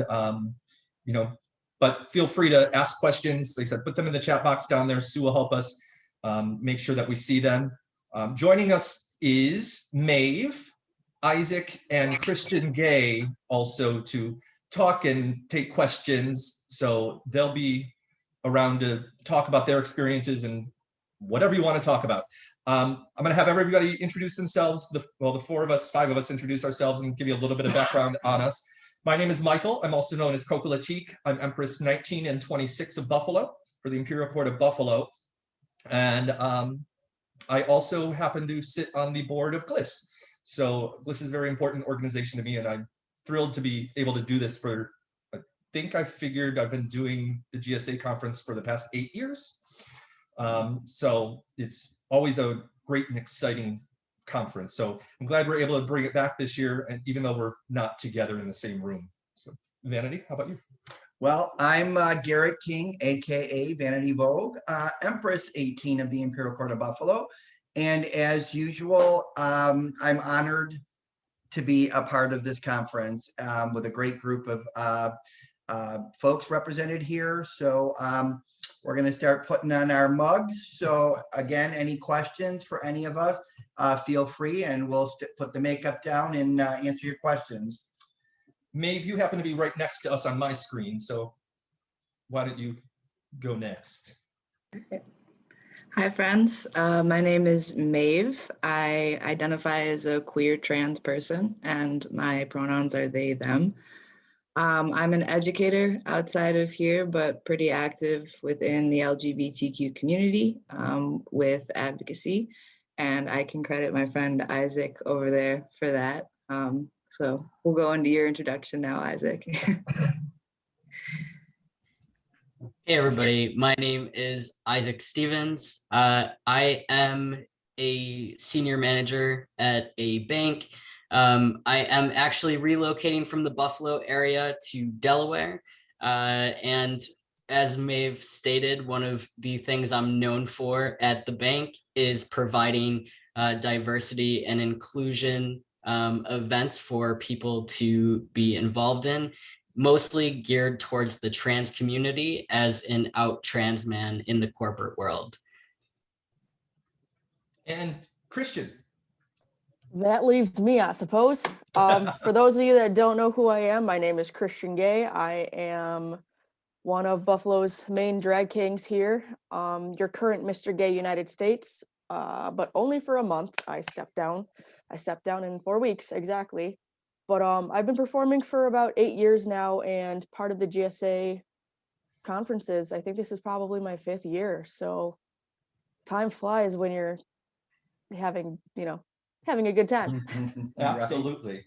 um, you know, but feel free to ask questions. Like I said, put them in the chat box down there. Sue will help us make sure that we see them. Joining us is Mauve, Isaac, and Christian Gaye also to talk and take questions. So they'll be around to talk about their experiences and whatever you want to talk about. I'm going to have everybody introduce themselves. The 5 of us introduce ourselves and give you a little bit of background on us. My name is Michael. I'm also known as CoCo LaTique. I'm Empress 19 and 26 of Buffalo for the Imperial Court of Buffalo. And I also happen to sit on the board of GLIS. So GLIS is a very important organization to me, and I'm thrilled to be able to do this for, I think I figured I've been doing the GSA conference for the past 8 years. So it's always a great and exciting conference. So I'm glad we're able to bring it back this year, and even though we're not together in the same room. So Vanity, how about you? Well, I'm Garrett King, aka Vanity Vogue, Empress 18 of the Imperial Court of Buffalo. And as usual, I'm honored to be a part of this conference with a great group of folks represented here. So we're going to start putting on our mugs. So again, any questions for any of us, feel free, and we'll put the makeup down and answer your questions. Mauve, you happen to be right next to us on my screen, so why don't you go next? Hi, friends. My name is Mauve. I identify as a queer trans person, and my pronouns are they, them. I'm an educator outside of here, but pretty active within the LGBTQ community with advocacy. And I can credit my friend Isaac over there for that. So we'll go into your introduction now, Isaac. Hey everybody, my name is Isaac Stevens. I am a senior manager at a bank. I am actually relocating from the Buffalo area to Delaware. And as Mauve stated, one of the things I'm known for at the bank is providing diversity and inclusion events for people to be involved in, mostly geared towards the trans community as an out trans man in the corporate world. And Christian. That leaves me, I suppose. For those of you that don't know who I am, my name is Christian Gaye. I am one of Buffalo's main drag kings here. Your current Mr. Gay United States, but only for a month. I stepped down in 4 weeks exactly. But I've been performing for about 8 years now, and part of the GSA conferences. I think this is probably my 5th year. So time flies when you're having a good time. Absolutely.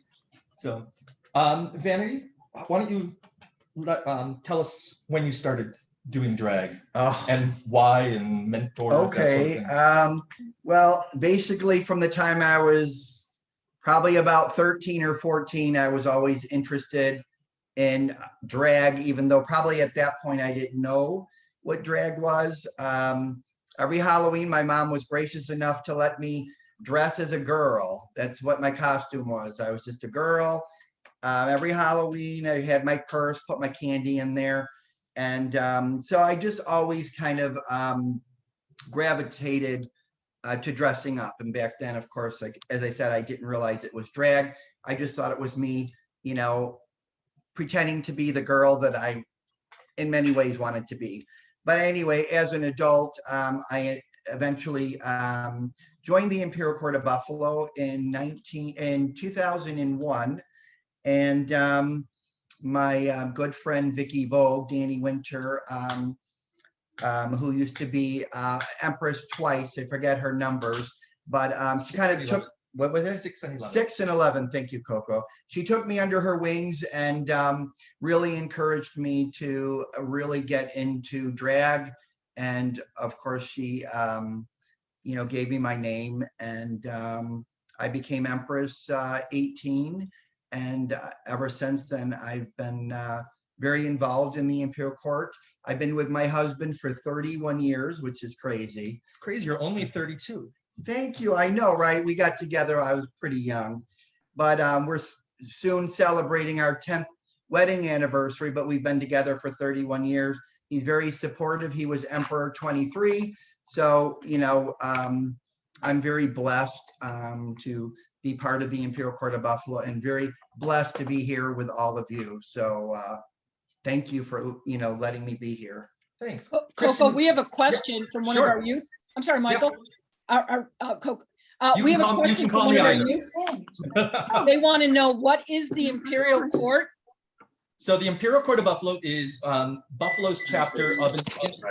So Vanity, why don't you tell us when you started doing drag and why, and mentor. Okay. That sort of well, basically from the time I was probably about 13 or 14, I was always interested in drag, even though probably at that point I didn't know what drag was. Every Halloween, my mom was gracious enough to let me dress as a girl. That's what my costume was. I was just a girl. Every Halloween, I had my purse, put my candy in there. And so I just always kind of gravitated to dressing up. And back then, of course, like as I said, I didn't realize it was drag. I just thought it was me, pretending to be the girl that I in many ways wanted to be. But anyway, as an adult, I eventually joined the Imperial Court of Buffalo in 2001. And my good friend Vicky Vogue, Danny Winter, who used to be Empress twice, I forget her numbers, but she kind of took, what was it? 6 and 11. 6 and 11. Thank you, CoCo. She took me under her wings and really encouraged me to really get into drag. And of course, she, gave me my name, and I became Empress 18. And ever since then, I've been very involved in the Imperial Court. I've been with my husband for 31 years, which is crazy. It's crazy. You're only 32. Thank you. I know, right? We got together. I was pretty young, but we're soon celebrating our 10th wedding anniversary, but we've been together for 31 years. He's very supportive. He was Emperor 23. So, I'm very blessed to be part of the Imperial Court of Buffalo and very blessed to be here with all of you. So thank you for, letting me be here. Thanks. CoCo, Christian? we have a question from one of Sure. our youth. I'm sorry, Michael. CoCo. You We can have a call question from me one of our either. youth. They want to know, what is the Imperial Court? So the Imperial Court of Buffalo is Buffalo's chapter of an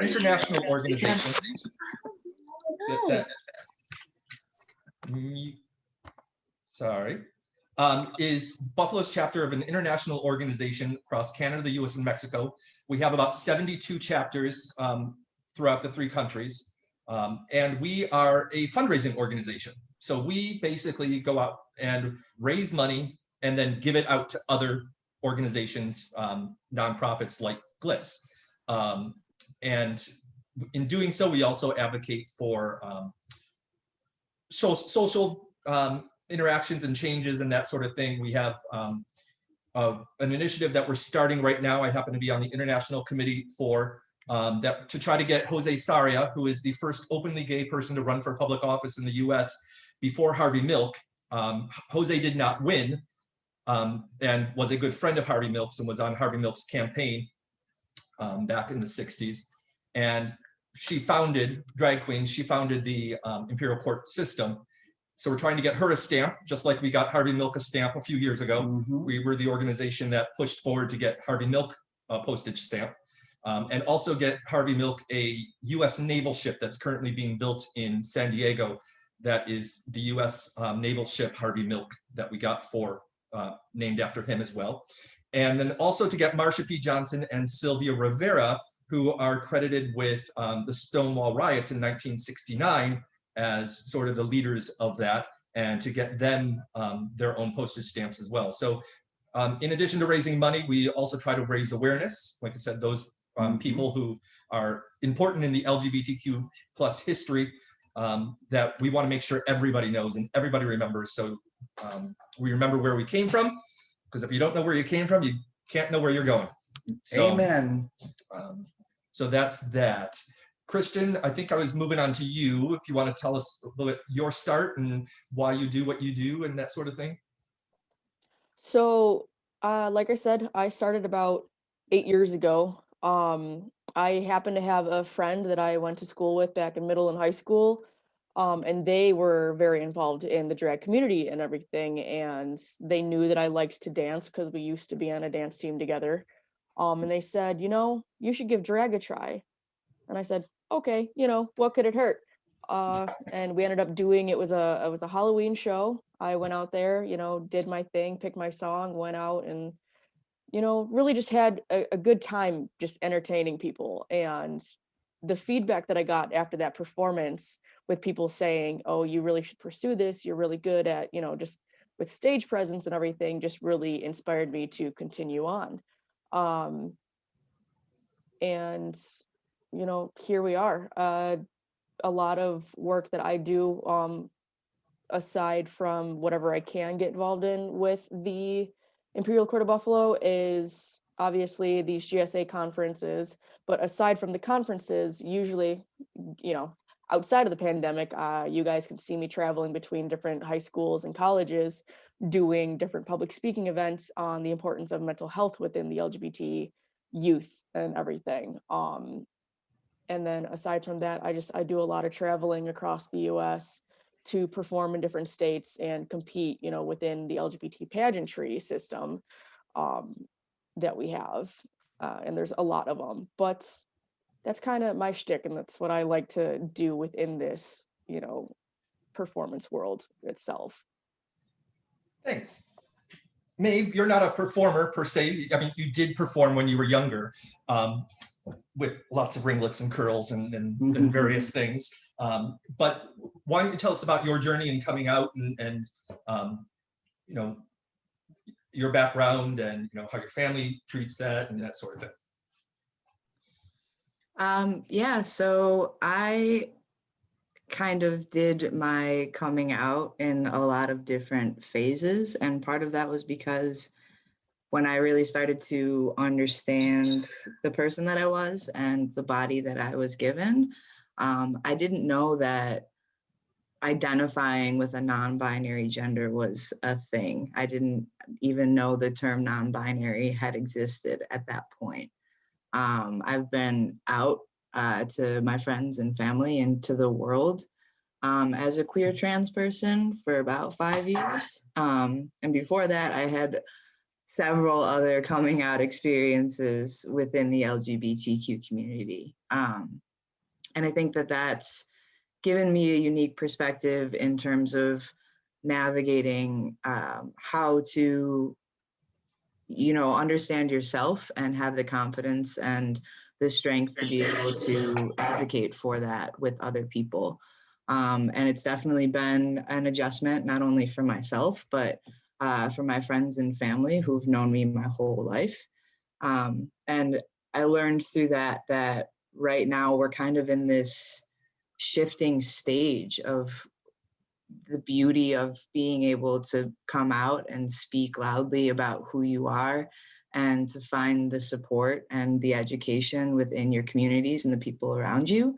international organization. Is Buffalo's chapter of an international organization across Canada, the US, and Mexico. We have about 72 chapters throughout the 3 countries. And we are a fundraising organization. So we basically go out and raise money and then give it out to other organizations, nonprofits like GLIS. And in doing so, we also advocate for social interactions and changes and that sort of thing. We have an initiative that we're starting right now. I happen to be on the international committee for that to try to get Jose Sarria, who is the first openly gay person to run for public office in the US before Harvey Milk. Jose did not win and was a good friend of Harvey Milk's and was on Harvey Milk's campaign back in the 60s. And she founded drag queens. She founded the Imperial Court system. So we're trying to get her a stamp, just like we got Harvey Milk a stamp a few years ago. Mhm. We were the organization that pushed forward to get Harvey Milk a postage stamp. And also get Harvey Milk a US naval ship that's currently being built in San Diego. That is the US naval ship Harvey Milk that we got for named after him as well. And then also to get Marsha P. Johnson and Sylvia Rivera, who are credited with the Stonewall riots in 1969 as sort of the leaders of that, and to get them their own postage stamps as well. So in addition to raising money, we also try to raise awareness. Like I said, those people who are important in the LGBTQ plus history that we want to make sure everybody knows and everybody remembers. So we remember where we came from, because if you don't know where you came from, you can't know where you're going. So, Amen. So that's that. Christian, I think I was moving on to you. If you want to tell us a little bit your start and why you do what you do and that sort of thing. So, like I said, I started about 8 years ago. I happened to have a friend that I went to school with back in middle and high school. And they were very involved in the drag community and everything. And they knew that I liked to dance because we used to be on a dance team together. And they said, you should give drag a try. And I said, okay, what could it hurt? And we ended up doing, it was a Halloween show. I went out there, did my thing, picked my song, went out and, really just had a good time just entertaining people. And the feedback that I got after that performance with people saying, oh, you really should pursue this. You're really good at, just with stage presence and everything, just really inspired me to continue on. And, here we are. A lot of work that I do, aside from whatever I can get involved in with the Imperial Court of Buffalo, is obviously these GSA conferences. But aside from the conferences, usually, outside of the pandemic, you guys can see me traveling between different high schools and colleges, doing different public speaking events on the importance of mental health within the LGBT youth and everything. And then aside from that, I do a lot of traveling across the US to perform in different states and compete, within the LGBT pageantry system that we have. And there's a lot of them, but that's kind of my shtick, and that's what I like to do within this, performance world itself. Thanks. Mauve, you're not a performer per se. I mean, you did perform when you were younger with lots of ringlets and curls and various things. But why don't you tell us about your journey in coming out and your background and how your family treats that and that sort of thing. Yeah, so I kind of did my coming out in a lot of different phases, and part of that was because when I really started to understand the person that I was and the body that I was given. I didn't know that identifying with a non-binary gender was a thing. I didn't even know the term non-binary had existed at that point. I've been out to my friends and family and to the world as a queer trans person for about 5 years. And before that, I had several other coming out experiences within the LGBTQ community. And I think that that's given me a unique perspective in terms of navigating how to, understand yourself and have the confidence and the strength to be able to advocate for that with other people. And it's definitely been an adjustment, not only for myself, but for my friends and family who've known me my whole life. And I learned through that right now we're kind of in this shifting stage of the beauty of being able to come out and speak loudly about who you are and to find the support and the education within your communities and the people around you.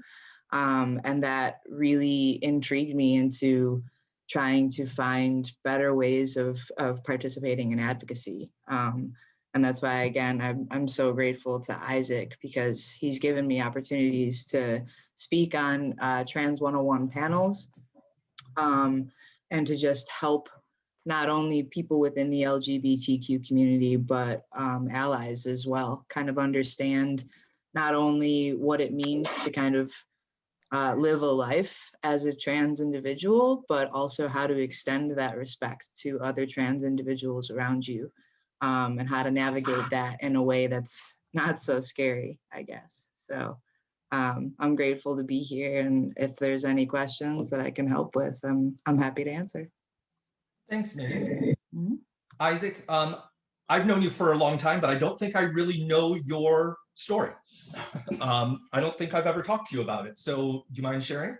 And that really intrigued me into trying to find better ways of participating in advocacy. And that's why, again, I'm so grateful to Isaac, because he's given me opportunities to speak on Trans 101 panels and to just help not only people within the LGBTQ community, but allies as well, kind of understand not only what it means to kind of live a life as a trans individual, but also how to extend that respect to other trans individuals around you, and how to navigate that in a way that's not so scary, I guess. So I'm grateful to be here, and if there's any questions that I can help with, I'm happy to answer. Thanks, Maeve. Isaac, I've known you for a long time, but I don't think I really know your story. I don't think I've ever talked to you about it. So do you mind sharing?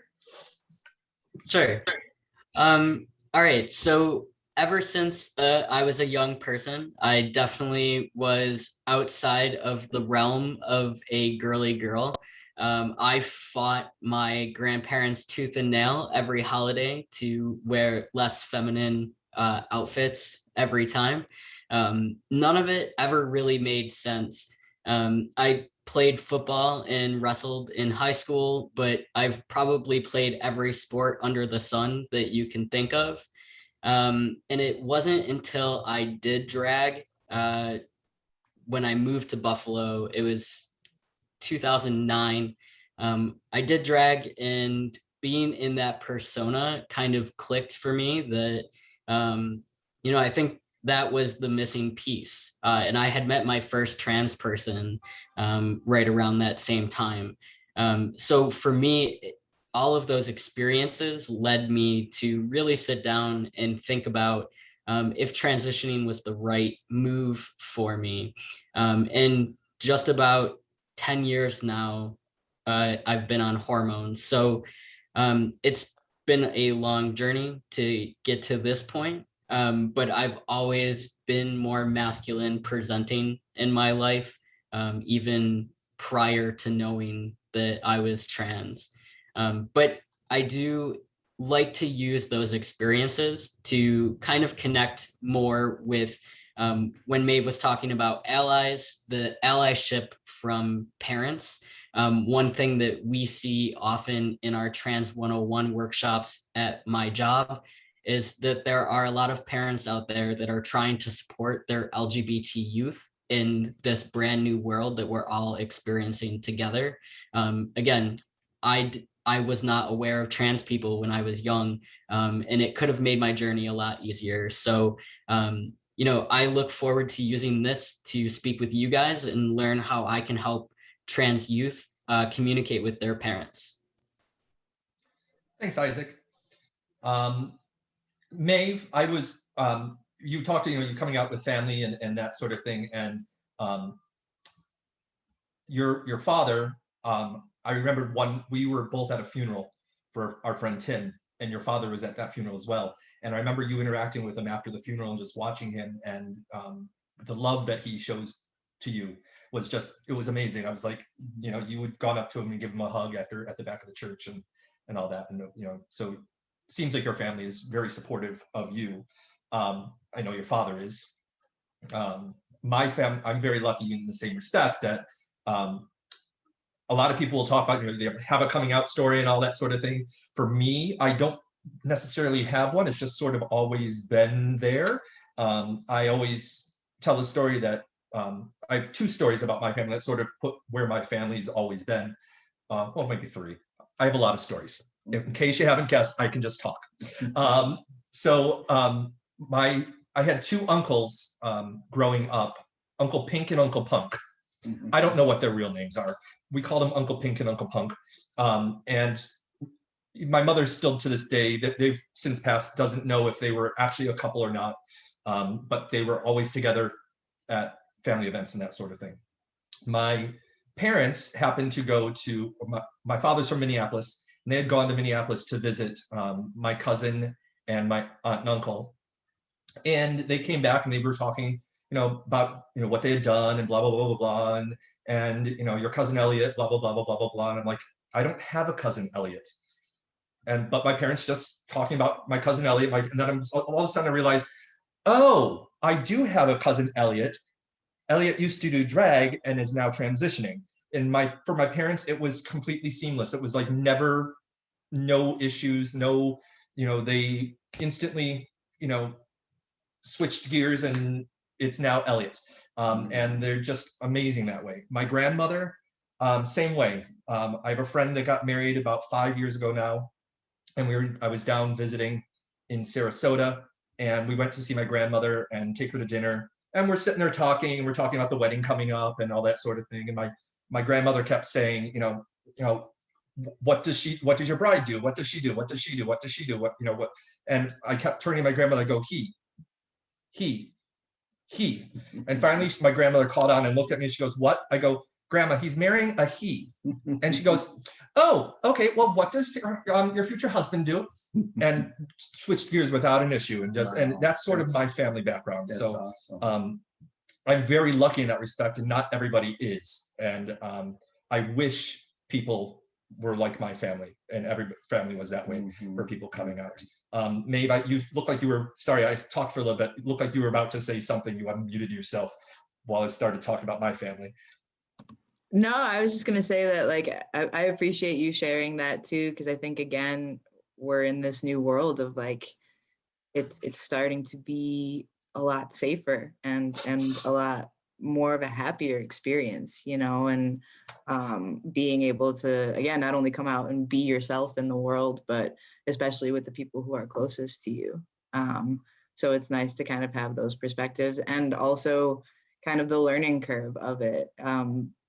Sure. All right. So ever since I was a young person, I definitely was outside of the realm of a girly girl. I fought my grandparents tooth and nail every holiday to wear less feminine outfits every time. None of it ever really made sense. I played football and wrestled in high school, but I've probably played every sport under the sun that you can think of. And it wasn't until I did drag when I moved to Buffalo. It was 2009. I did drag, and being in that persona kind of clicked for me that, I think that was the missing piece. And I had met my first trans person right around that same time. So for me, all of those experiences led me to really sit down and think about if transitioning was the right move for me. And just about 10 years now, I've been on hormones. So it's been a long journey to get to this point. But I've always been more masculine presenting in my life, even prior to knowing that I was trans. But I do like to use those experiences to kind of connect more with when Maeve was talking about allies, the allyship from parents. One thing that we see often in our Trans 101 workshops at my job is that there are a lot of parents out there that are trying to support their LGBT youth in this brand new world that we're all experiencing together. Again, I was not aware of trans people when I was young, and it could have made my journey a lot easier. So, I look forward to using this to speak with you guys and learn how I can help trans youth communicate with their parents. Thanks, Isaac. Maeve, I was, you talked to, you coming out with family and that sort of thing. And your father, I remember we were both at a funeral for our friend Tim, and your father was at that funeral as well. And I remember you interacting with him after the funeral and just watching him and the love that he shows to you was just, it was amazing. I was like, you know, you would gone up to him and give him a hug at the back of the church and all that. And, you know, so it seems like your family is very supportive of you. I know your father is. I'm very lucky in the same respect that a lot of people will talk about, you know, they have a coming out story and all that sort of thing. For me, I don't necessarily have one. It's just sort of always been there. I always tell the story that I have 2 stories about my family that sort of put where my family's always been. Well, maybe 3. I have a lot of stories. In case you haven't guessed, I can just talk. I had 2 uncles growing up, Uncle Pink and Uncle Punk. I don't know what their real names are. We call them Uncle Pink and Uncle Punk. And my mother still to this day, that they've since passed, doesn't know if they were actually a couple or not. But they were always together at family events and that sort of thing. My parents happened to go to, my father's from Minneapolis, and they had gone to Minneapolis to visit my cousin and my aunt and uncle. And they came back and they were talking, you know, about, you know, what they had done and blah, blah, blah, blah, blah. And, you know, your cousin Elliot, blah, blah, blah, blah, blah, blah, blah. And I'm like, I don't have a cousin Elliot. But my parents just talking about my cousin Elliot. And then all of a sudden I realized, oh, I do have a cousin Elliot. Elliot used to do drag and is now transitioning. And for my parents, it was completely seamless. It was like never, no issues, no, you know, they instantly, you know, switched gears and it's now Elliot. And they're just amazing that way. My grandmother, same way. I have a friend that got married about 5 years ago now. And I was down visiting in Sarasota, and we went to see my grandmother and take her to dinner. And we're sitting there talking, and we're talking about the wedding coming up and all that sort of thing. And my grandmother kept saying, you know, what does your bride do? What does she do? What does she do? What does she do? What, you know, what? And I kept turning to my grandmother, go, he. And finally my grandmother called on and looked at me and she goes, what? I go, Grandma, he's marrying a he. And she goes, oh, okay, well, what does your future husband do? And switched gears without an issue. And just, and that's sort of my family background. So awesome. I'm very lucky in that respect, and not everybody is. And I wish people were like my family, and every family was that way for people coming out. Mauve, you look like you were, sorry, I talked for a little bit. It looked like you were about to say something. You unmuted yourself while I started talking about my family. No, I was just going to say that, like, I appreciate you sharing that too, because I think, again, we're in this new world of, like, it's starting to be a lot safer and a lot more of a happier experience, you know, and being able to, again, not only come out and be yourself in the world, but especially with the people who are closest to you. So it's nice to kind of have those perspectives, and also kind of the learning curve of it.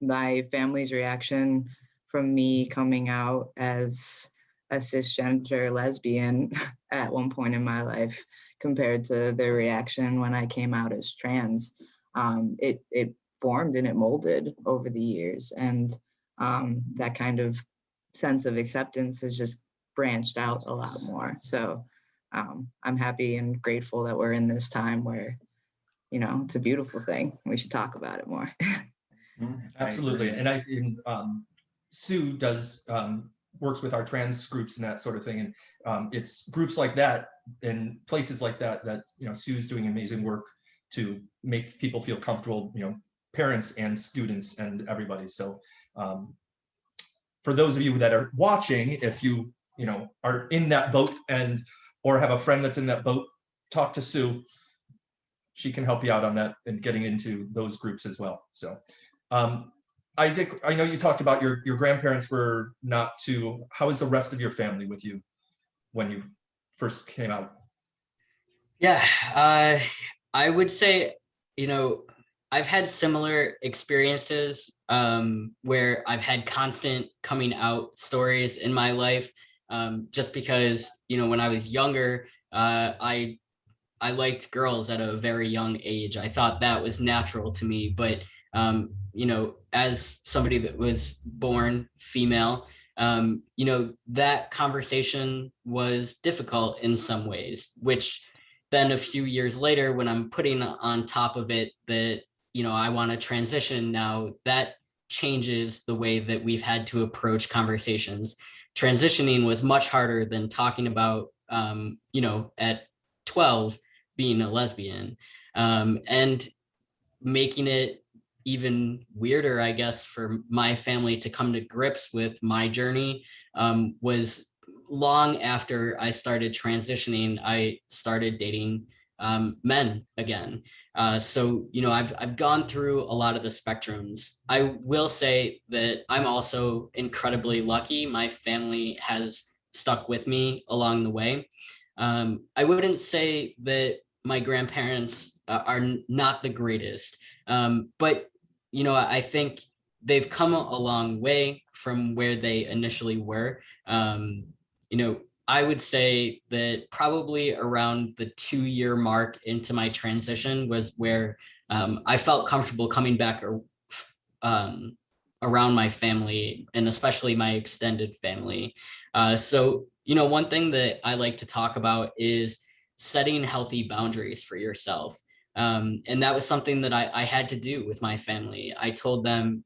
My family's reaction from me coming out as a cisgender lesbian at one point in my life compared to their reaction when I came out as trans, it formed and it molded over the years. And that kind of sense of acceptance has just branched out a lot more. So I'm happy and grateful that we're in this time where, you know, it's a beautiful thing. We should talk about it more. Absolutely. And Sue does works with our trans groups and that sort of thing. And it's groups like that and places like that, you know, Sue's doing amazing work to make people feel comfortable, you know, parents and students and everybody. So for those of you that are watching, if you know, are in that boat or have a friend that's in that boat, talk to Sue. She can help you out on that and getting into those groups as well. So Isaac, I know you talked about your grandparents were not too, how is the rest of your family with you when you first came out? Yeah, I would say, you know, I've had similar experiences where I've had constant coming out stories in my life, just because, you know, when I was younger, I liked girls at a very young age. I thought that was natural to me, but you know, as somebody that was born female, you know, that conversation was difficult in some ways, which, then a few years later, when I'm putting on top of it that, I want to transition now, that changes the way that we've had to approach conversations. Transitioning was much harder than talking about, at 12 being a lesbian, and making it even weirder, I guess, for my family to come to grips with my journey, was long after I started transitioning. I started dating men again. So, I've gone through a lot of the spectrums. I will say that I'm also incredibly lucky. My family has stuck with me along the way. I wouldn't say that my grandparents are not the greatest, but I think they've come a long way from where they initially were. I would say that probably around the 2-year mark into my transition was where I felt comfortable coming back around my family, and especially my extended family. So, one thing that I like to talk about is setting healthy boundaries for yourself. And that was something that I had to do with my family. I told them,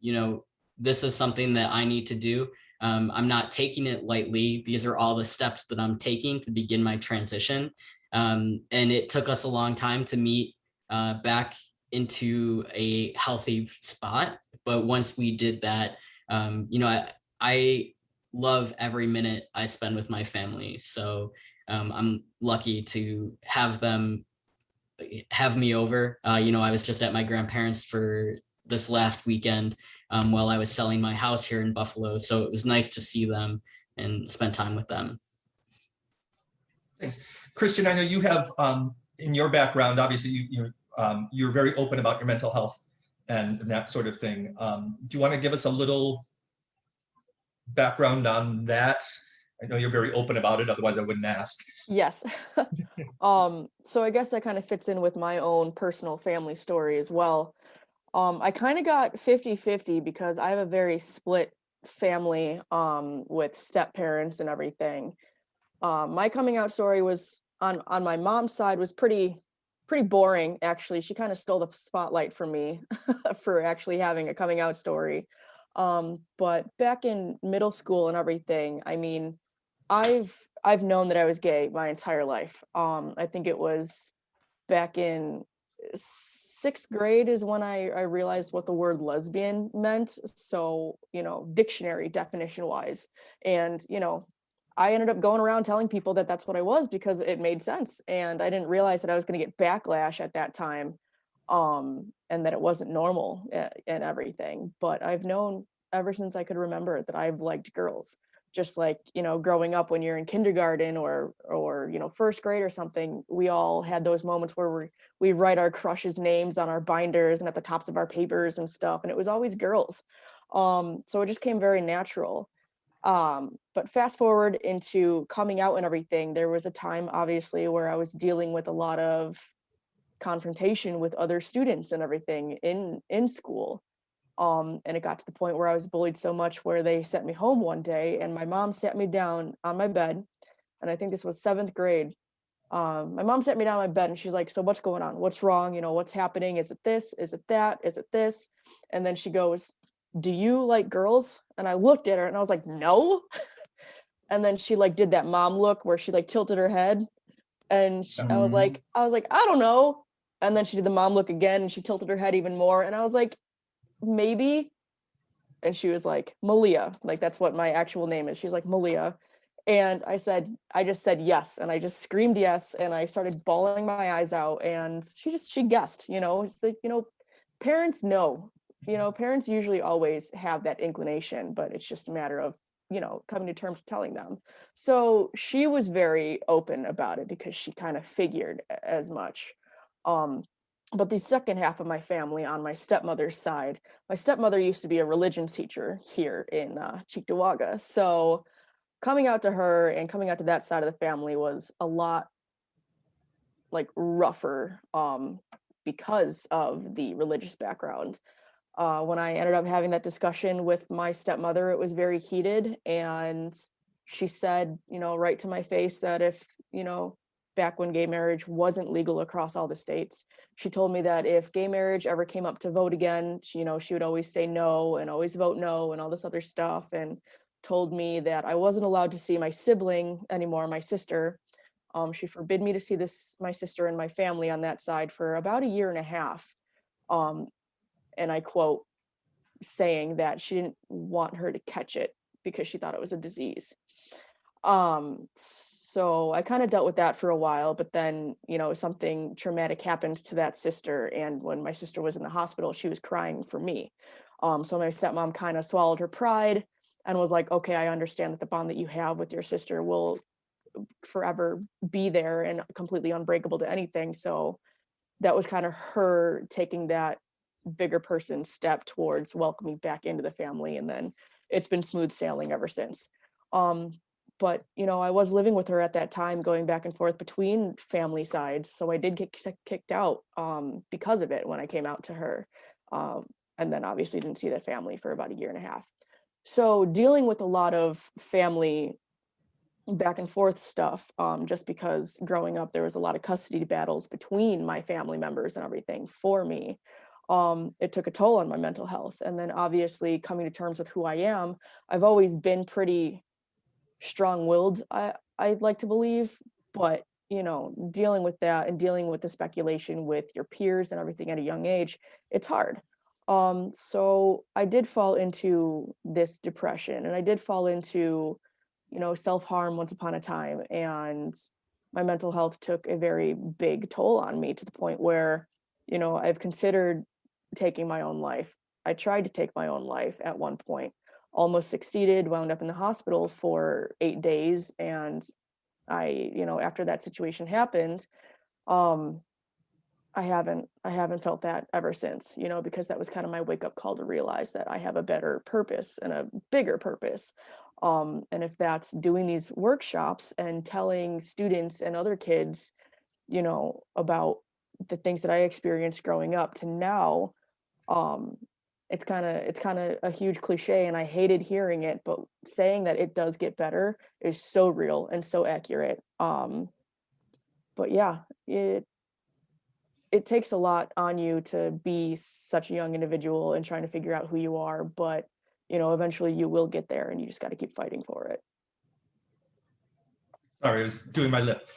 this is something that I need to do. I'm not taking it lightly. These are all the steps that I'm taking to begin my transition. And it took us a long time to meet back into a healthy spot. But once we did that, I love every minute I spend with my family. So I'm lucky to have them have me over. I was just at my grandparents' for this last weekend while I was selling my house here in Buffalo. So it was nice to see them and spend time with them. Thanks. Christian, I know you have in your background, obviously you're very open about your mental health and that sort of thing. Do you want to give us a little background on that? I know you're very open about it, otherwise I wouldn't ask. Yes. So I guess that kind of fits in with my own personal family story as well. I kind of got 50-50 because I have a very split family with step parents and everything. My coming out story was on my mom's side was pretty boring, actually. She kind of stole the spotlight from me for actually having a coming out story. But back in middle school and everything, I mean, I've known that I was gay my entire life. I think it was back in 6th grade is when I realized what the word lesbian meant. So, dictionary definition wise. And, I ended up going around telling people that that's what I was because it made sense. And I didn't realize that I was going to get backlash at that time, and that it wasn't normal and everything. But I've known ever since I could remember that I've liked girls. Just like, growing up when you're in kindergarten or 1st grade or something, we all had those moments where we write our crushes' names on our binders and at the tops of our papers and stuff. And it was always girls. So it just came very natural. But fast forward into coming out and everything, there was a time obviously where I was dealing with a lot of confrontation with other students and everything in school. And it got to the point where I was bullied so much where they sent me home one day and my mom sat me down on my bed. And I think this was 7th grade. My mom sat me down on my bed and she's like, so what's going on? What's wrong? What's happening? Is it this? Is it that? Is it this? And then she goes, do you like girls? And I looked at her and I was like, no. And then she did that mom look where she tilted her head. And I was like, I don't know. And then she did the mom look again and she tilted her head even more. And I was like, maybe. And she was like, Malia, that's what my actual name is. She's like, Malia. And I just said yes. And I just screamed yes. And I started bawling my eyes out. And she guessed, it's like, parents know, parents usually always have that inclination, but it's just a matter of, coming to terms telling them. So she was very open about it because she kind of figured as much. But the second half of my family on my stepmother's side, my stepmother used to be a religion teacher here in Cheektowaga. So coming out to her and coming out to that side of the family was a lot rougher because of the religious background. When I ended up having that discussion with my stepmother, it was very heated. And she said, right to my face that if, back when gay marriage wasn't legal across all the states. She told me that if gay marriage ever came up to vote again, she, she would always say no and always vote no and all this other stuff, and told me that I wasn't allowed to see my sibling anymore, my sister. She forbid me to see my sister and my family on that side for about a year and a half. And I quote, saying that she didn't want her to catch it because she thought it was a disease. So I kind of dealt with that for a while, but then, something traumatic happened to that sister. And when my sister was in the hospital, she was crying for me. So my stepmom kind of swallowed her pride and was like, okay, I understand that the bond that you have with your sister will forever be there and completely unbreakable to anything. So that was kind of her taking that bigger person step towards welcoming back into the family. And then it's been smooth sailing ever since. But, I was living with her at that time, going back and forth between family sides. So I did get kicked out because of it when I came out to her. And then obviously didn't see that family for about a year and a half. So dealing with a lot of family back and forth stuff, just because growing up, there was a lot of custody battles between my family members and everything for me. It took a toll on my mental health. And then obviously coming to terms with who I am, I've always been pretty strong-willed, I'd like to believe, but dealing with that and dealing with the speculation with your peers and everything at a young age, it's hard. So I did fall into this depression, and I did fall into self-harm once upon a time, and my mental health took a very big toll on me to the point where I've considered taking my own life. I tried to take my own life at one point, almost succeeded, wound up in the hospital for 8 days. And I, after that situation happened, I haven't felt that ever since, because that was kind of my wake up call to realize that I have a better purpose and a bigger purpose. And if that's doing these workshops and telling students and other kids, about the things that I experienced growing up to now, it's kind of a huge cliche, and I hated hearing it, but saying that it does get better is so real and so accurate. But yeah, it takes a lot on you to be such a young individual and trying to figure out who you are, but eventually you will get there, and you just got to keep fighting for it. Sorry, I was doing my lip.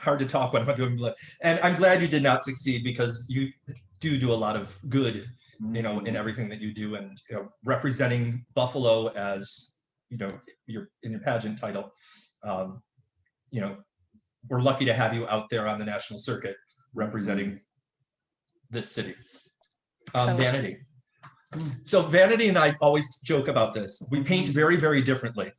Hard to talk when I'm doing my lip. And I'm glad you did not succeed, because you do a lot of good, in everything that you do, and representing Buffalo as you're in your pageant title. We're lucky to have you out there on the national circuit representing this city. Vanity. So Vanity and I always joke about this. We paint very, very differently.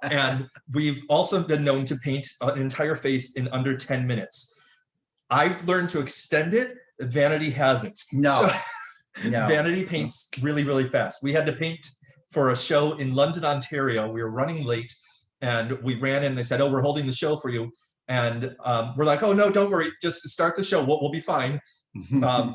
And we've also been known to paint an entire face in under 10 minutes. I've learned to extend it. Vanity hasn't. No. No. Vanity paints really, really fast. We had to paint for a show in London, Ontario. We were running late, and we ran in. They said, "Oh, we're holding the show for you." And we're like, "Oh, no, don't worry. Just start the show. We'll be fine."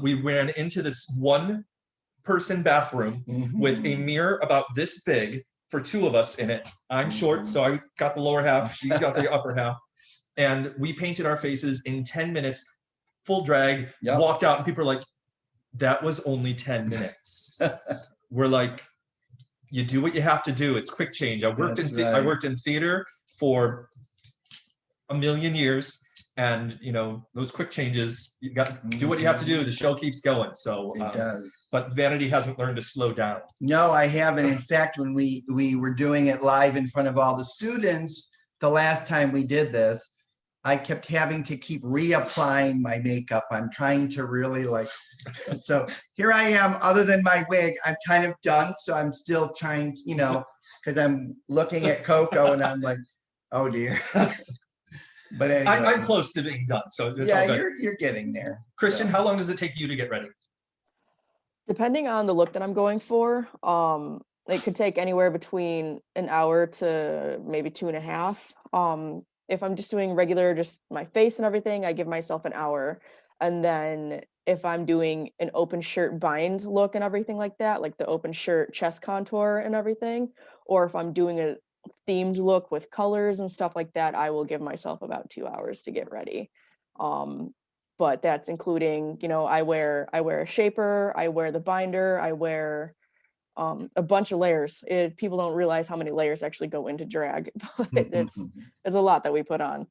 We ran into this one-person bathroom with a mirror about this big for two of us in it. I'm short, so I got the lower half. She got the upper half. And we painted our faces in 10 minutes, full drag, walked out, and people are like, "That was only 10 minutes. We're like, you do what you have to do. It's quick change. I worked in theater for a million years, and those quick changes, you got to do what you have to do. The show keeps going. So it does. But Vanity hasn't learned to slow down. No, I haven't. In fact, when we were doing it live in front of all the students, the last time we did this, I kept having to keep reapplying my makeup. I'm trying to really so here I am, other than my wig, I'm kind of done. So I'm still trying, because I'm looking at CoCo and I'm like, oh dear. But anyway. I'm close to being done. So it's all good. You're getting there. Christian, how long does it take you to get ready? Depending on the look that I'm going for, it could take anywhere between an hour to maybe 2.5. If I'm just doing regular, just my face and everything, I give myself an hour. And then if I'm doing an open shirt bind look and everything like that, like the open shirt chest contour and everything, or if I'm doing themed look with colors and stuff like that, I will give myself about 2 hours to get ready. But that's including, you know, I wear a shaper, I wear the binder, I wear a bunch of layers. People don't realize how many layers actually go into drag. But it's a lot that we put on.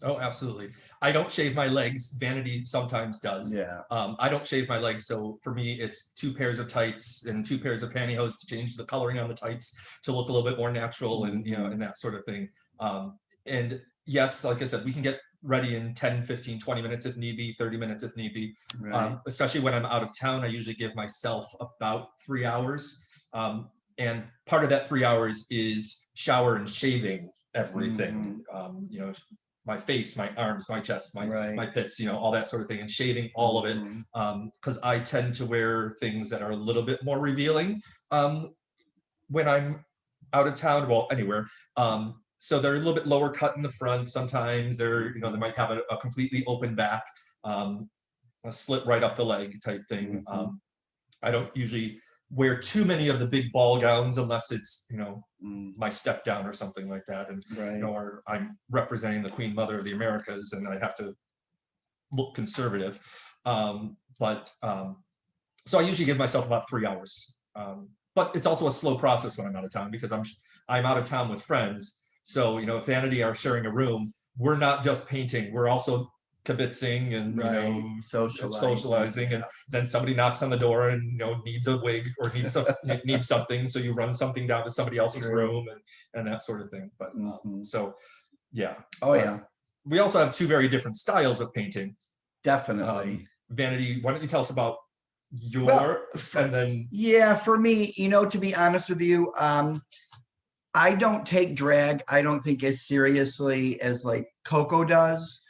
Oh, absolutely. I don't shave my legs. Vanity sometimes does. Yeah. I don't shave my legs. So for me, it's 2 pairs of tights and 2 pairs of pantyhose to change the coloring on the tights to look a little bit more natural and, you know, and that sort of thing. And yes, like I said, we can get ready in 10, 15, 20 minutes if need be, 30 minutes if need be. Right. Especially when I'm out of town, I usually give myself about 3 hours. And part of that 3 hours is shower and shaving everything. You know, my face, my arms, my chest, my pits, you know, all that sort of thing, and shaving all of it. Because I tend to wear things that are a little bit more revealing when I'm out of town, well, anywhere. So they're a little bit lower cut in the front. Sometimes they're, you know, they might have a completely open back, a slit right up the leg type thing. I don't usually wear too many of the big ball gowns unless it's, you know, my step down or something like that. And, you know, or I'm representing the Queen Mother of the Americas and I have to look conservative. So I usually give myself about 3 hours. But it's also a slow process when I'm out of town because I'm out of town with friends. So, you know, if Vanity are sharing a room, we're not just painting, we're also kibitzing and, you know, socializing. And then somebody knocks on the door and, you know, needs a wig or needs something. So you run something down to somebody else's room and that sort of thing. But so, yeah. Oh, yeah. We also have 2 very different styles of painting. Definitely. Vanity, why don't you tell us about your, and then. Yeah, for me, you know, to be honest with you, I don't take drag, I don't think as seriously as like CoCo does.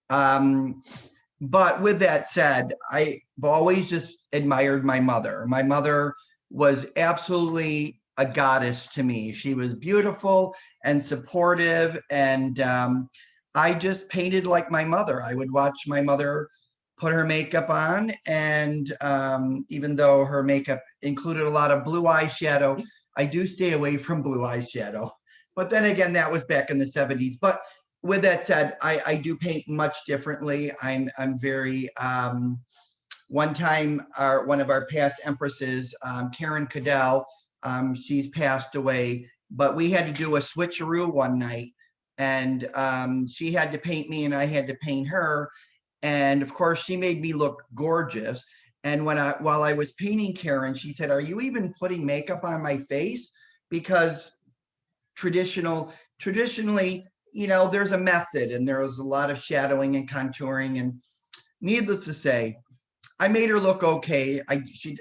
But with that said, I've always just admired my mother. My mother was absolutely a goddess to me. She was beautiful and supportive, and I just painted like my mother. I would watch my mother put her makeup on, and even though her makeup included a lot of blue eyeshadow, I do stay away from blue eyeshadow. But then again, that was back in the 70s. But with that said, I do paint much differently. I'm very, one time, one of our past empresses, Karen Cadell, she's passed away, but we had to do a switcheroo one night, and she had to paint me and I had to paint her. And of course, she made me look gorgeous. And while I was painting Karen, she said, "Are you even putting makeup on my face?" Because traditionally, you know, there's a method and there's a lot of shadowing and contouring. And needless to say, I made her look okay. She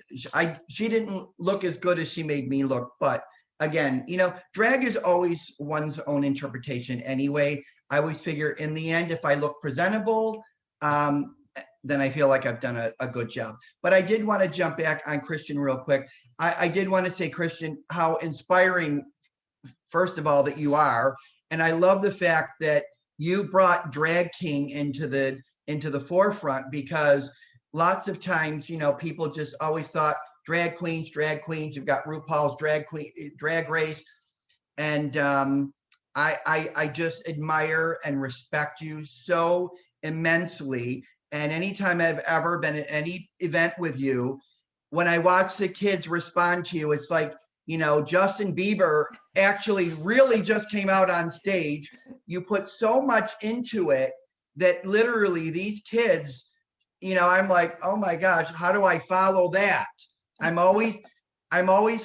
didn't look as good as she made me look. But again, you know, drag is always one's own interpretation anyway. I always figure in the end, if I look presentable, then I feel like I've done a good job. But I did want to jump back on Christian real quick. I did want to say, Christian, how inspiring, first of all, that you are. And I love the fact that you brought drag king into the forefront, because lots of times, you know, people just always thought drag queens. You've got RuPaul's drag race. And I just admire and respect you so immensely. And anytime I've ever been at any event with you, when I watch the kids respond to you, it's like, you know, Justin Bieber actually really just came out on stage. You put so much into it that literally these kids, you know, I'm like, oh my gosh, how do I follow that? I'm always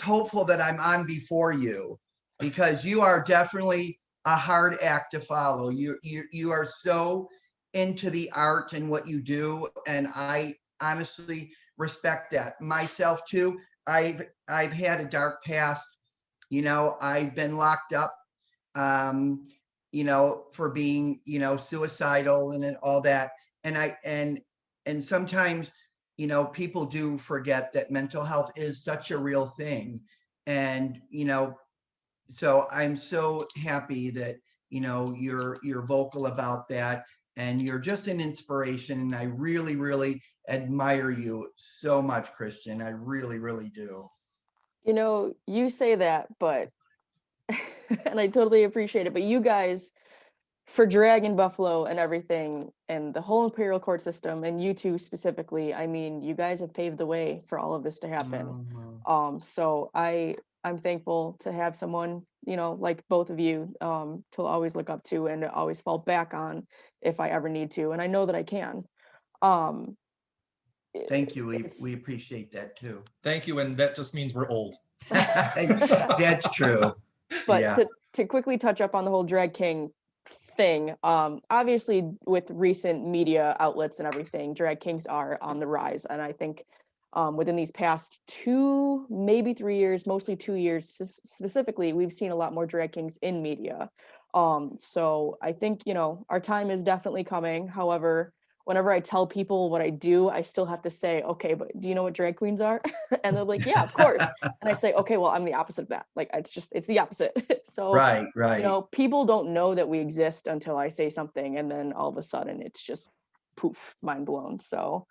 hopeful that I'm on before you, because you are definitely a hard act to follow. You are so into the art and what you do, and I honestly respect that. Myself too, I've had a dark past. You know, I've been locked up, you know, for being, you know, suicidal and all that. And sometimes, you know, people do forget that mental health is such a real thing. And, you know, so I'm so happy that, you know, you're vocal about that, and you're just an inspiration. And I really, really admire you so much, Christian. I really, really do. You know, you say that, but and I totally appreciate it. But you guys, for drag in Buffalo and everything, and the whole Imperial Court system, and you two specifically, I mean, you guys have paved the way for all of this to happen. So I'm thankful to have someone, you know, like both of you, to always look up to and to always fall back on if I ever need to, and I know that I can. Thank you. We It's- appreciate that too. Thank you, and that just means we're old. That's true. But Yeah. to quickly touch up on the whole drag king thing, obviously with recent media outlets and everything, drag kings are on the rise, and I think within these past 2, maybe 3 years, mostly 2 years specifically, we've seen a lot more drag kings in media. So I think, you know, our time is definitely coming. However, whenever I tell people what I do, I still have to say, okay, but do you know what drag queens are? And they're like, yeah, of course. And I say, okay, well, I'm the opposite of that. Like, it's the opposite. So, Right, you right. know, people don't know that we exist until I say something. And then all of a sudden it's just poof, mind blown. So,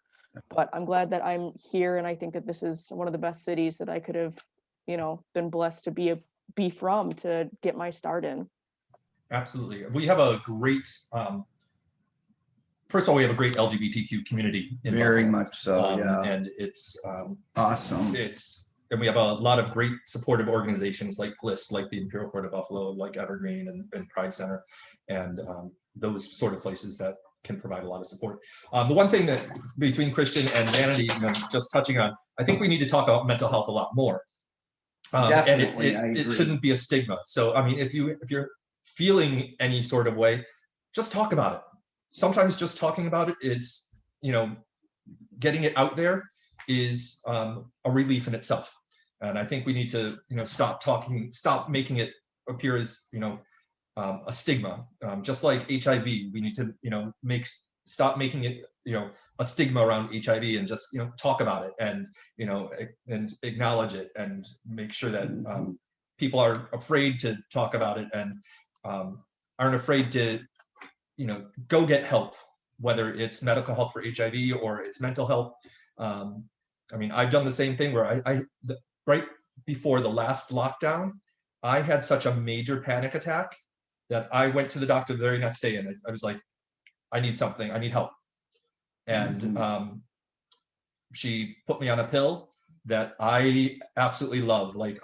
but I'm glad that I'm here. And I think that this is one of the best cities that I could have, you know, been blessed to be from to get my start in. Absolutely. We have a great, first of all, we have a great LGBTQ community in Very Buffalo. much so, yeah. And it's, Awesome. and we have a lot of great supportive organizations like GLIS, like the Imperial Court of Buffalo, like Evergreen and Pride Center, and those sort of places that can provide a lot of support. The one thing that between Christian and Vanity, you know, just touching on, I think we need to talk about mental health a lot more. And Definitely, I it agree. shouldn't be a stigma. So, I mean, if you're feeling any sort of way, just talk about it. Sometimes just talking about it is, you know, getting it out there is a relief in itself. And I think we need to, you know, stop making it appear as, you know, a stigma. Just like HIV, we need to, you know, stop making it, you know, a stigma around HIV and just, you know, talk about it and, you know, and acknowledge it and make sure that people are afraid to talk about it and aren't afraid to, you know, go get help, whether it's medical help for HIV or it's mental help. I mean, I've done the same thing where right before the last lockdown, I had such a major panic attack that I went to the doctor the very next day and I was like, I need something, I need help. And she put me on a pill that I absolutely love. Like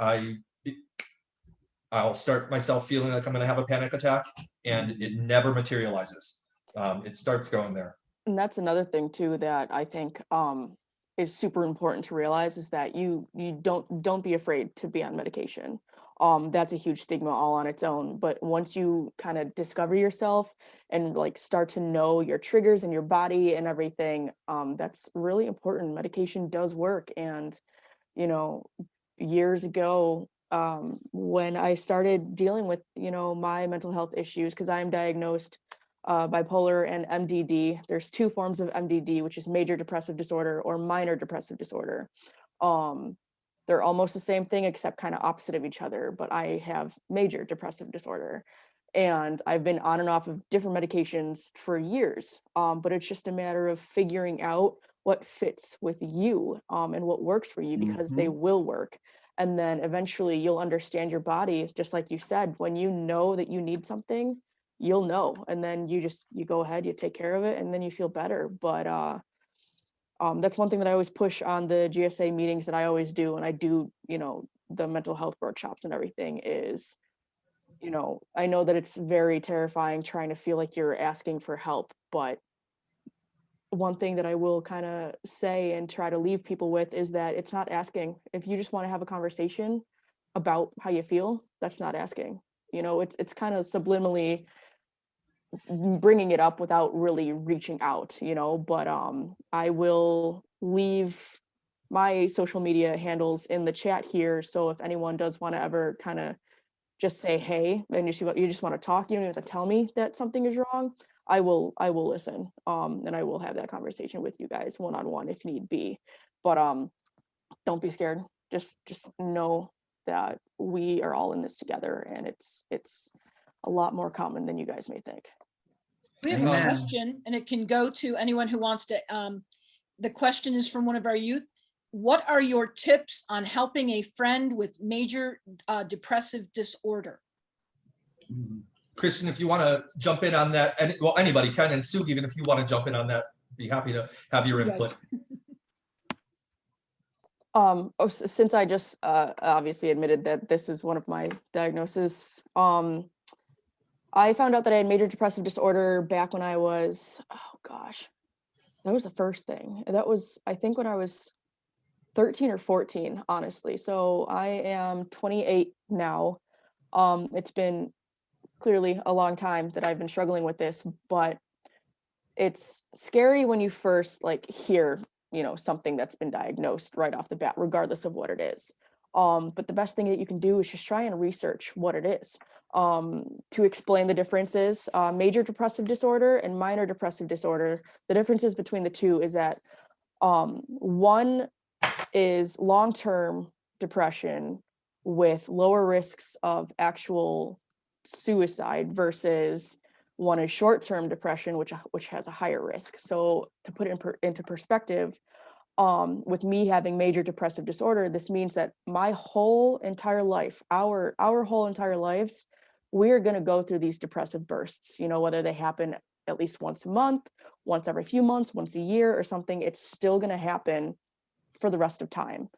I'll start myself feeling like I'm gonna have a panic attack and it never materializes. It starts going there. And that's another thing too that I think is super important to realize is that you don't be afraid to be on medication. That's a huge stigma all on its own. But once you kind of discover yourself and like start to know your triggers and your body and everything, that's really important. Medication does work. And, you know, years ago, when I started dealing with, you know, my mental health issues, because I'm diagnosed bipolar and MDD. There's 2 forms of MDD, which is major depressive disorder or minor depressive disorder. They're almost the same thing, except kind of opposite of each other, but I have major depressive disorder. And I've been on and off of different medications for years, but it's just a matter of figuring out what fits with you and what works for you, because they will work. And then eventually you'll understand your body, just like you said, when you know that you need something, you'll know, and then you go ahead, you take care of it, and then you feel better. But that's one thing that I always push on the GSA meetings that I always do, and I do, you know, the mental health workshops and everything is, you know, I know that it's very terrifying trying to feel like you're asking for help, but one thing that I will kind of say and try to leave people with is that it's not asking. If you just want to have a conversation about how you feel, that's not asking. You know, it's kind of subliminally bringing it up without really reaching out, you know. But I will leave my social media handles in the chat here, so if anyone does want to ever kind of just say hey and you just want to talk, you don't even have to tell me that something is wrong, I will listen, and I will have that conversation with you guys one-on-one if need be. But don't be scared, just know that we are all in this together, and it's a lot more common than you guys may think. We have a Amen. question, and it can go to anyone who wants to. The question is from one of our youth. What are your tips on helping a friend with major depressive disorder? Christian, if you want to jump in on that, and well, anybody can, and Sue, even if you want to jump in on that, be happy to have your Yes. input. Since I just obviously admitted that this is one of my diagnoses, I found out that I had major depressive disorder back when I was, oh gosh, that was the first thing. That was, I think, when I was 13 or 14, honestly. So I am 28 now. It's been clearly a long time that I've been struggling with this, but it's scary when you first like hear, something that's been diagnosed right off the bat, regardless of what it is. But the best thing that you can do is just try and research what it is. To explain the differences, major depressive disorder and minor depressive disorder, the differences between the two is that one is long-term depression with lower risks of actual suicide versus one is short-term depression, which has a higher risk. So to put it into perspective, with me having major depressive disorder, this means that my whole entire life, our whole entire lives, we're going to go through these depressive bursts, whether they happen at least once a month, once every few months, once a year or something, it's still going to happen for the rest of time.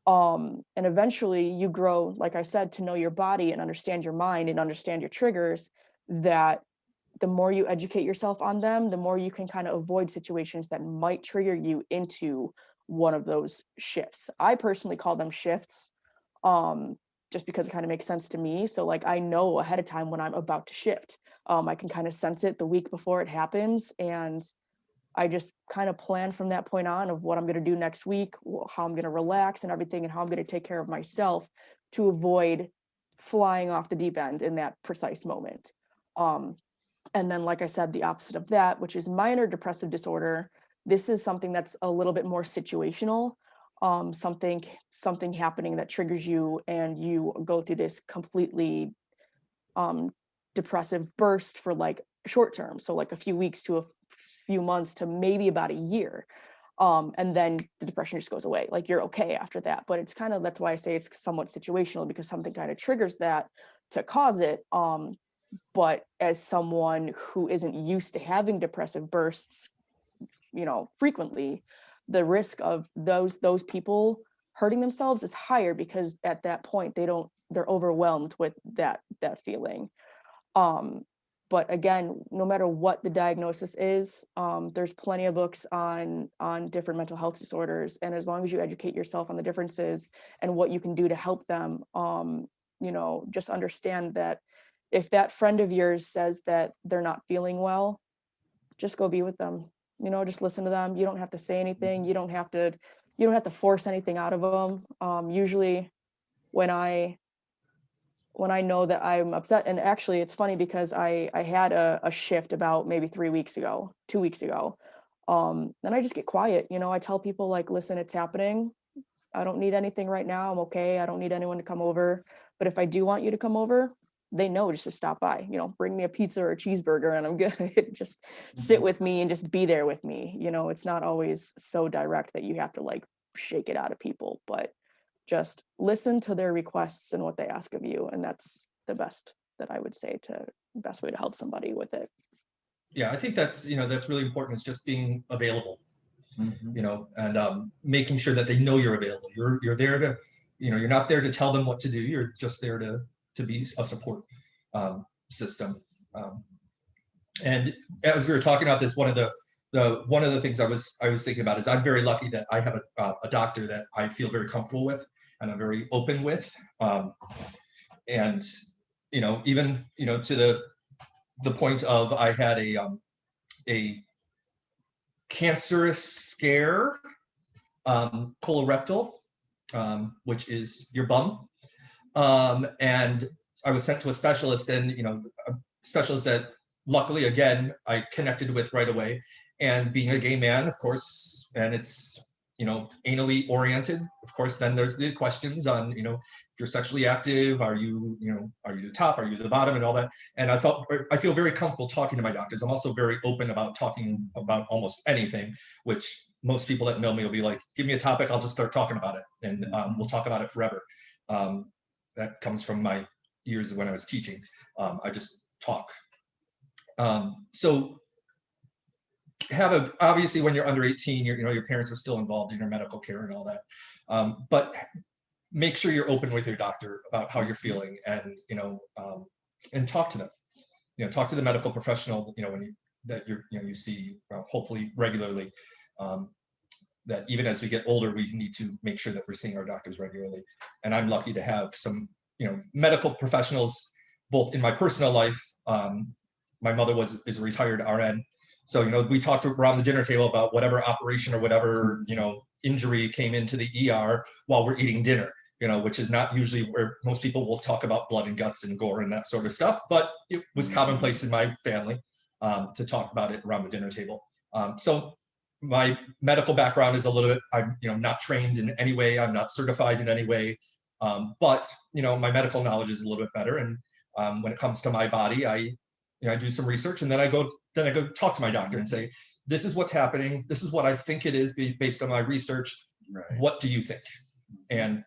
And eventually you grow, like I said, to know your body and understand your mind and understand your triggers, that the more you educate yourself on them, the more you can kind of avoid situations that might trigger you into one of those shifts. I personally call them shifts, just because it kind of makes sense to me. So like, I know ahead of time when I'm about to shift. I can kind of sense it the week before it happens. And I just kind of plan from that point on of what I'm going to do next week, how I'm going to relax and everything, and how I'm going to take care of myself to avoid flying off the deep end in that precise moment. And then, like I said, the opposite of that, which is minor depressive disorder. This is something that's a little bit more situational. Something happening that triggers you and you go through this completely depressive burst for like short term. So like a few weeks to a few months to maybe about a year. And then the depression just goes away. Like you're okay after that. But it's kind of, that's why I say it's somewhat situational, because something kind of triggers that to cause it. But as someone who isn't used to having depressive bursts, frequently, the risk of those people hurting themselves is higher, because at that point they're overwhelmed with that feeling. But again, no matter what the diagnosis is, there's plenty of books on different mental health disorders. And as long as you educate yourself on the differences and what you can do to help them, just understand that if that friend of yours says that they're not feeling well, just go be with them. Just listen to them. You don't have to say anything. You don't have to force anything out of them. Usually when I know that I'm upset, and actually it's funny because I had a shift about maybe 2 weeks ago, and I just get quiet. I tell people like, listen, it's happening. I don't need anything right now. I'm okay. I don't need anyone to come over. But if I do want you to come over, they know just to stop by, bring me a pizza or a cheeseburger and I'm good. Just sit with me and just be there with me. It's not always so direct that you have to like shake it out of people, but just listen to their requests and what they ask of you. And that's the best that I would say best way to help somebody with it. Yeah, I think that's really important, is just being available, and making sure that they know you're available. You're there to, you're not there to tell them what to do. You're just there to be a support system. And as we were talking about this, one of the things I was thinking about is I'm very lucky that I have a doctor that I feel very comfortable with and I'm very open with. And even to the point of I had a cancerous scare, colorectal, which is your bum. And I was sent to a specialist, and a specialist that luckily, again, I connected with right away. And being a gay man, of course, and it's anally oriented, of course, then there's the questions on if you're sexually active, are you the top, are you the bottom, and all that. And I feel very comfortable talking to my doctors. I'm also very open about talking about almost anything, which most people that know me will be like, give me a topic, I'll just start talking about it, and we'll talk about it forever. That comes from my years when I was teaching. I just talk. So obviously when you're under 18, your parents are still involved in your medical care and all that. But make sure you're open with your doctor about how you're feeling, and and talk to them. Talk to the medical professional you see hopefully regularly. That even as we get older, we need to make sure that we're seeing our doctors regularly. And I'm lucky to have some medical professionals both in my personal life. My mother is a retired RN. So, we talked around the dinner table about whatever operation or whatever, injury came into the ER while we're eating dinner, which is not usually where most people will talk about blood and guts and gore and that sort of stuff. But it was commonplace in my family to talk about it around the dinner table. So my medical background is a little bit, I'm not trained in any way. I'm not certified in any way. But, my medical knowledge is a little bit better. And when it comes to my body, I do some research, and then I go talk to my doctor and say, this is what's happening. This is what I think it is based on my research. Right. What do you think? And,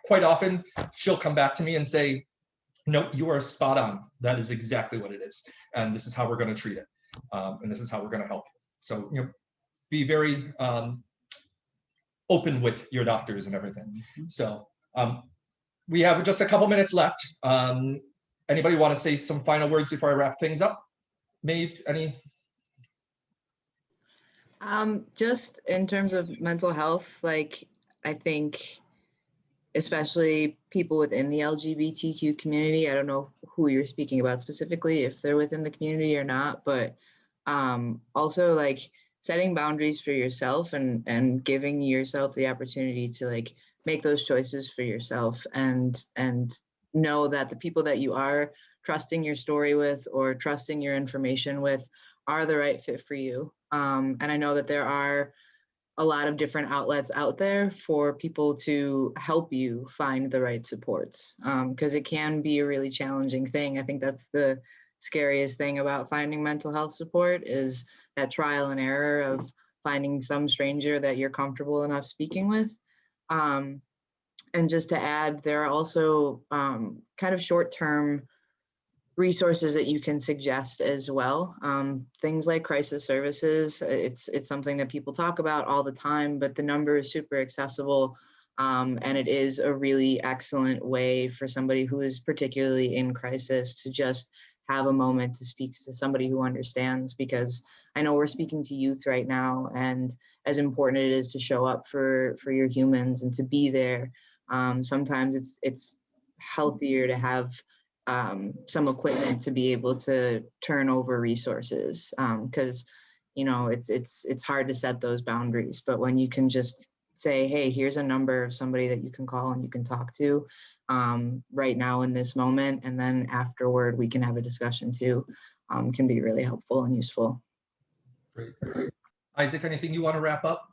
quite often she'll come back to me and say, no, you are spot on. That is exactly what it is. And this is how we're going to treat it. And this is how we're going to help you. So, be very open with your doctors and everything. So we have just a couple minutes left. Anybody want to say some final words before I wrap things up? Maeve, any? Just in terms of mental health, I think especially people within the LGBTQ community, I don't know who you're speaking about specifically, if they're within the community or not, but also setting boundaries for yourself and giving yourself the opportunity to make those choices for yourself, and know that the people that you are trusting your story with or trusting your information with are the right fit for you. And I know that there are a lot of different outlets out there for people to help you find the right supports, because it can be a really challenging thing. I think that's the scariest thing about finding mental health support, is that trial and error of finding some stranger that you're comfortable enough speaking with. And just to add, there are also kind of short-term resources that you can suggest as well. Things like crisis services, it's something that people talk about all the time, but the number is super accessible. And it is a really excellent way for somebody who is particularly in crisis to just have a moment to speak to somebody who understands, because I know we're speaking to youth right now, and as important it is to show up for your humans and to be there. Sometimes it's healthier to have some equipment to be able to turn over resources, because it's hard to set those boundaries. But when you can just say, hey, here's a number of somebody that you can call and you can talk to right now in this moment, and then afterward we can have a discussion too, can be really helpful and useful. Great. Isaac, anything you want to wrap up?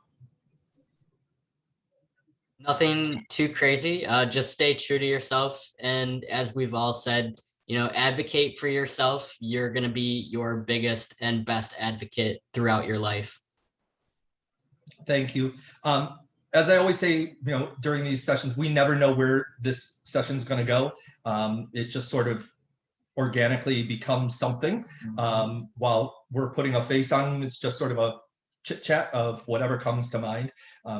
Nothing too crazy. Just stay true to yourself. And as we've all said, advocate for yourself. You're going to be your biggest and best advocate throughout your life. Thank you. As I always say, during these sessions, we never know where this session is going to go. It just sort of organically becomes something. While we're putting a face on, it's just sort of a chit chat of whatever comes to mind.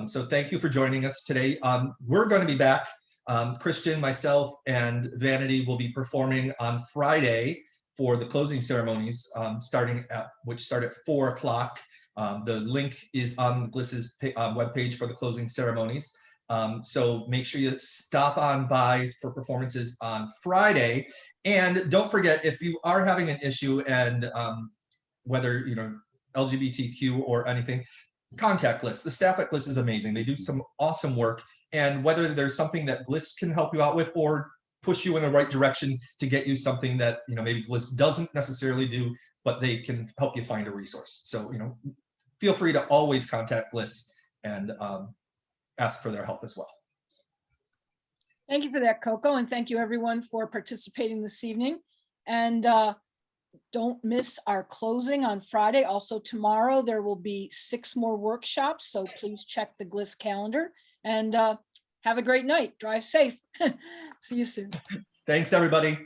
So thank you for joining us today. We're going to be back. Christian, myself, and Vanity will be performing on Friday for the closing ceremonies, which start at 4 o'clock. The link is on GLS's webpage for the closing ceremonies. So make sure you stop on by for performances on Friday. And don't forget, if you are having an issue, and whether LGBTQ or anything, contact GLS. The staff at GLS is amazing. They do some awesome work. And whether there's something that GLS can help you out with, or push you in the right direction to get you something that maybe GLS doesn't necessarily do, but they can help you find a resource. So feel free to always contact GLS and ask for their help as well. Thank you for that, CoCo, and thank you everyone for participating this evening. And don't miss our closing on Friday. Also tomorrow, there will be 6 more workshops, so please check the GLS calendar, and have a great night. Drive safe. See you soon. Thanks, everybody.